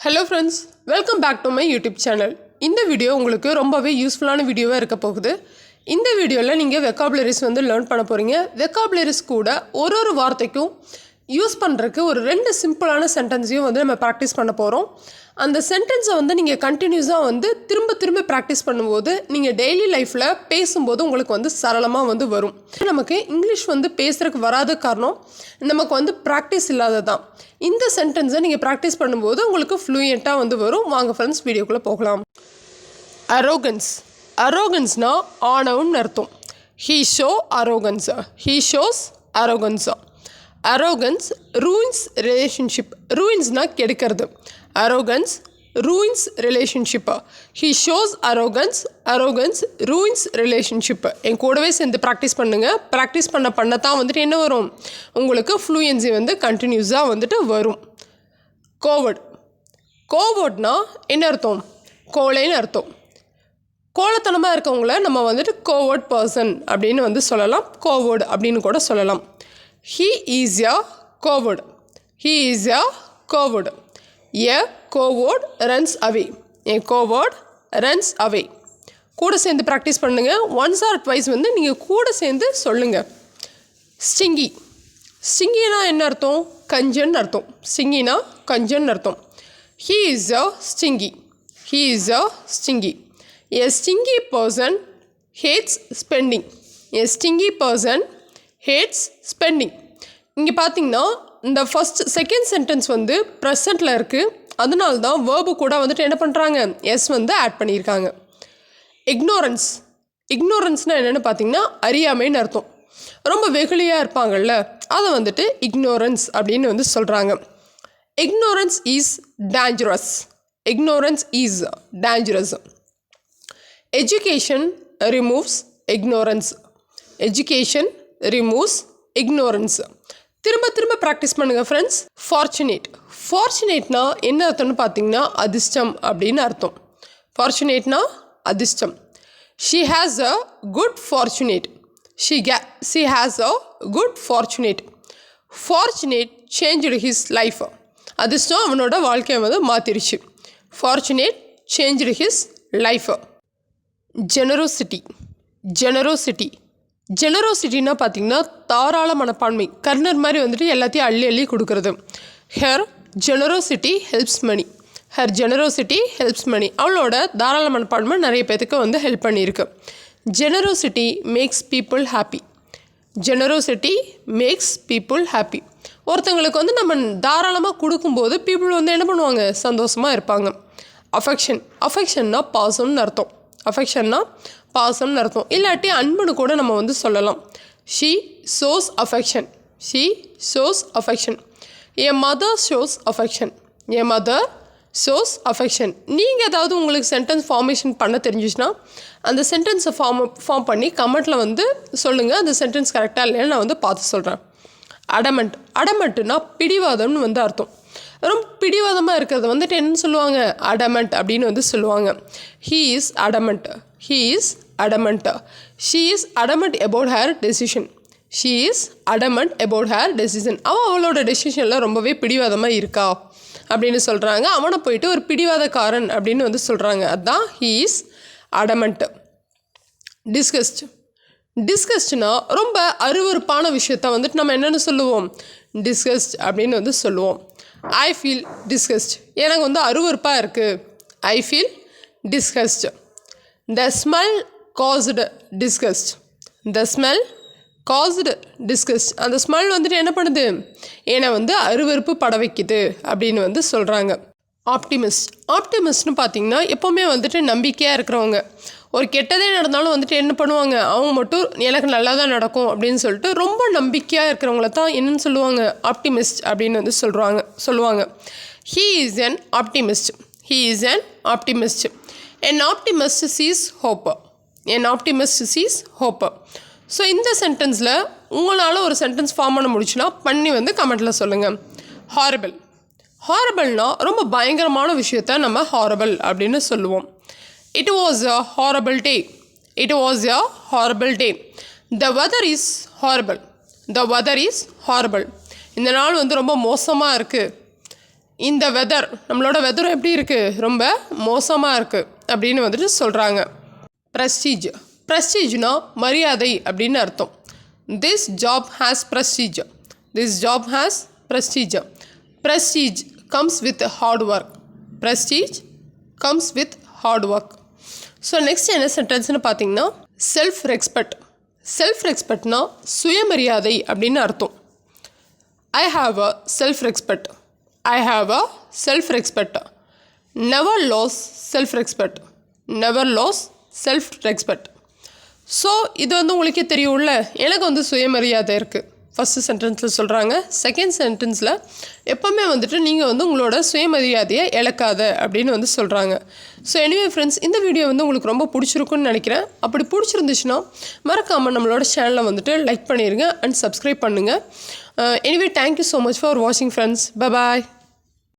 Hello friends, welcome back to my YouTube channel. இந்த video உங்களுக்கு ரொம்பவே யூஸ்ஃபுல்லான வீடியோவாக இருக்க போகுது. இந்த வீடியோவில் நீங்கள் வெக்காபுலரிஸ் லேர்ன் பண்ண போகிறீங்க. வெக்காபுலரிஸ் கூட ஒரு வார்த்தைக்கும் யூஸ் பண்ணுறதுக்கு ஒரு 2 சிம்பிளான சென்டென்ஸையும் நம்ம ப்ராக்டிஸ் பண்ண போகிறோம். அந்த சென்டென்ஸை நீங்கள் கண்டினியூஸாக திரும்ப ப்ராக்டிஸ் பண்ணும்போது நீங்கள் டெய்லி லைஃப்பில் பேசும்போது உங்களுக்கு சரளமாக வரும். நமக்கு இங்கிலீஷ் பேசுகிறதுக்கு வராத காரணம் நமக்கு ப்ராக்டிஸ் இல்லாததான். இந்த சென்டென்ஸை நீங்கள் ப்ராக்டிஸ் பண்ணும்போது உங்களுக்கு ஃப்ளூயண்ட்டாக வரும். வாங்க ஃப்ரெண்ட்ஸ் வீடியோக்குள்ளே போகலாம். அரோகன்ஸ். அரோகன்ஸ்னால் ஆணவம்னு அர்த்தம். ஹீ ஷோஸ் அரோகன்ஸா. Arrogance ruins relationship. Ruinsனா கெடுக்கிறது. Arrogance ruins relationship. He shows arrogance. Arrogance ruins relationship. என் கூடவே சேர்ந்து ப்ராக்டிஸ் பண்ணுங்க. ப்ராக்டிஸ் பண்ண தான் என்ன வரும், உங்களுக்கு ஃப்ளூயன்சி கண்டினியூஸாக வரும். கோவர்ட். கோவர்ட்னா என்ன அர்த்தம்? கோழைன்னு அர்த்தம். கோழைத்தனமாக இருக்கவங்கள நம்ம கோவர்ட் பர்சன் அப்படின்னு சொல்லலாம். கோவர்ட் அப்படின்னு கூட சொல்லலாம். He is a coward. He is a coward. A coward runs away. A coward runs away. கூட சேர்ந்து ப்ராக்டிஸ் பண்ணுங்க. ஒன்ஸ் ஆர் ட்வைஸ் நீங்கள் கூட சேர்ந்து சொல்லுங்கள். ஸ்டிங்கி. ஸ்டிங்கினா என்ன அர்த்தம்? கஞ்சன் அர்த்தம். ஸ்டிங்கினா கஞ்சன் அர்த்தம். He is a stingy. He is a stingy. A stingy person hates spending. A stingy person hates spending. இங்கே பார்த்தீங்கன்னா இந்த செகண்ட் சென்டென்ஸ் ப்ரெசண்ட்டில் இருக்குது. அதனால தான் வேர்பு கூட என்ன பண்ணுறாங்க, எஸ் ஆட் பண்ணியிருக்காங்க. இக்னோரன்ஸ். இக்னோரன்ஸ்னால் என்னென்னு பார்த்தீங்கன்னா அறியாமைன்னு அர்த்தம். ரொம்ப வெகுளியாக இருப்பாங்கள்ல, அதை இக்னோரன்ஸ் அப்படின்னு சொல்கிறாங்க. Ignorance is dangerous. Ignorance is dangerous. Education removes ignorance. Education removes ignorance. திரும்ப ப்ராக்டிஸ் பண்ணுங்கள் ஃப்ரெண்ட்ஸ். ஃபார்ச்சுனேட். ஃபார்ச்சுனேட்னா என்ன அர்த்தம்னு பார்த்தீங்கன்னா அதிர்ஷ்டம் அப்படின்னு அர்த்தம். ஃபார்ச்சுனேட்னா அதிர்ஷ்டம். She has a good fortunate. She has a good fortunate. Fortunate changed his life. அதிர்ஷ்டம் அவனோட வாழ்க்கையை மாற்றிருச்சு. Fortunate changed his life. Generosity. Generosity. ஜெனரோசிட்டின்னா பார்த்தீங்கன்னா தாராள மனப்பான்மை. கர்ணர் மாதிரி எல்லாத்தையும் அள்ளி கொடுக்குறது. Her generosity helps money. Her generosity helps மணி. அவளோட தாராள மனப்பான்மை நிறைய பேருக்கு ஹெல்ப் பண்ணியிருக்கு. Generosity makes people happy. Generosity makes people happy. ஒருத்தங்களுக்கு நம்ம தாராளமாக கொடுக்கும்போது பீப்புள் என்ன பண்ணுவாங்க, சந்தோஷமாக இருப்பாங்க. அஃபெக்ஷன். அஃபெக்ஷன்னா பாசம்னு அர்த்தம். அஃபெக்ஷன்னா பாசம்னு அர்த்தம். இல்லாட்டி அன்புன்னு கூட நம்ம சொல்லலாம். She shows affection. She shows affection. A mother shows affection. A mother shows affection. நீங்கள் ஏதாவது உங்களுக்கு சென்டென்ஸ் ஃபார்மேஷன் பண்ண தெரிஞ்சிச்சுன்னா அந்த சென்டென்ஸை ஃபார்ம் பண்ணி கமெண்ட்டில் சொல்லுங்கள். அந்த சென்டென்ஸ் கரெக்டாக இல்லைன்னு நான் பார்த்து சொல்கிறேன். அடமெண்ட். அடமெண்ட்டுனா பிடிவாதம்னு அர்த்தம். ரொம்ப பிடிவாதமாக இருக்கிறது என்னன்னு சொல்லுவாங்க, அடமெண்ட் அப்படின்னு சொல்லுவாங்க. He is adamant. He is adamant. She is adamant about her decision. She is adamant about her decision. அவளோட டெசிஷனில் ரொம்பவே பிடிவாதமாக இருக்கா அப்படின்னு சொல்கிறாங்க. அவனை போயிட்டு ஒரு பிடிவாதக்காரன் அப்படின்னு சொல்கிறாங்க. அதுதான் he is adamant. டிஸ்கஸ்ட். டிஸ்கஸ்ட்னா ரொம்ப அருவருப்பான விஷயத்த நம்ம என்னென்னு சொல்லுவோம், டிஸ்கஸ்ட் அப்படின்னு சொல்லுவோம். I feel discussed. எனக்கு அருவருப்பாக இருக்குது. I feel discussed. The smell caused disgust. The smell caused disgust. அந்த ஸ்மெல் என்ன பண்ணுது, என்னை அருவருப்பு பட வைக்குது அப்படின்னு சொல்கிறாங்க. ஆப்டிமிஸ்ட். ஆப்டிமிஸ்ட்னு பார்த்தீங்கன்னா எப்போவுமே நம்பிக்கையாக இருக்கிறவங்க. ஒரு கெட்டதே நடந்தாலும் என்ன பண்ணுவாங்க, அவங்க மட்டும் எனக்கு நல்லா தான் நடக்கும் அப்படின்னு சொல்லிட்டு ரொம்ப நம்பிக்கையாக இருக்கிறவங்கள தான் என்னென்னு சொல்லுவாங்க, ஆப்டிமிஸ்ட் அப்படின்னு சொல்லுவாங்க. He is an optimist. He is an optimist. An optimist sees hope. An optimist sees hope. So இந்த சென்டென்ஸில் உங்களால் ஒரு சென்டென்ஸ் ஃபார்ம் பண்ண முடிச்சுன்னா பண்ணி கமெண்ட்டில் சொல்லுங்கள். ஹாரபிள். ஹாரபிள்னா ரொம்ப பயங்கரமான விஷயத்த நம்ம ஹாரபிள் அப்படின்னு சொல்லுவோம். It was a horrible day. It was a horrible day. The weather is horrible. The weather is horrible. இந்த நாள் ரொம்ப மோசமாக இருக்குது. இந்த வெதர் நம்மளோட வெதர் எப்படி இருக்குது, ரொம்ப மோசமாக இருக்குது அப்படின்னு வந்துட்டு சொல்கிறாங்க. ப்ரெஸ்டீஜ், ப்ரெஸ்டீஜ்னா மரியாதை அப்படின்னு அர்த்தம். This job has prestige, this job has prestige. Prestige comes with hard work, prestige comes with hard work. So next என்ன சென்டென்ஸ்னு பார்த்தீங்கன்னா செல்ஃப் ரெஸ்பெக்ட். செல்ஃப் ரெஸ்பெக்ட்னா சுயமரியாதை அப்படின்னு அர்த்தம். I have a self respect, I have a self respect. Never lose self respect, never lose self respect. So இது வந்து உங்களுக்கே தெரியும்ல, எனக்கு வந்து சுயமரியாதை இருக்குது ஃபஸ்ட்டு சென்டென்ஸில் சொல்கிறாங்க. செகண்ட் சென்டென்ஸில் எப்போவுமே வந்துட்டு நீங்கள் வந்து உங்களோட சுயமரியாதையை இழக்காத அப்படின்னு வந்து சொல்கிறாங்க. ஸோ எனிவே ஃப்ரெண்ட்ஸ், இந்த வீடியோ வந்து உங்களுக்கு ரொம்ப பிடிச்சிருக்குன்னு நினைக்கிறேன். அப்படி பிடிச்சிருந்துச்சுன்னா மறக்காமல் நம்மளோட சேனலை வந்துட்டு லைக் பண்ணிடுங்க அண்ட் சப்ஸ்கிரைப் பண்ணுங்கள். Anyway thank you so much for வாட்சிங் ஃப்ரெண்ட்ஸ். Bye bye.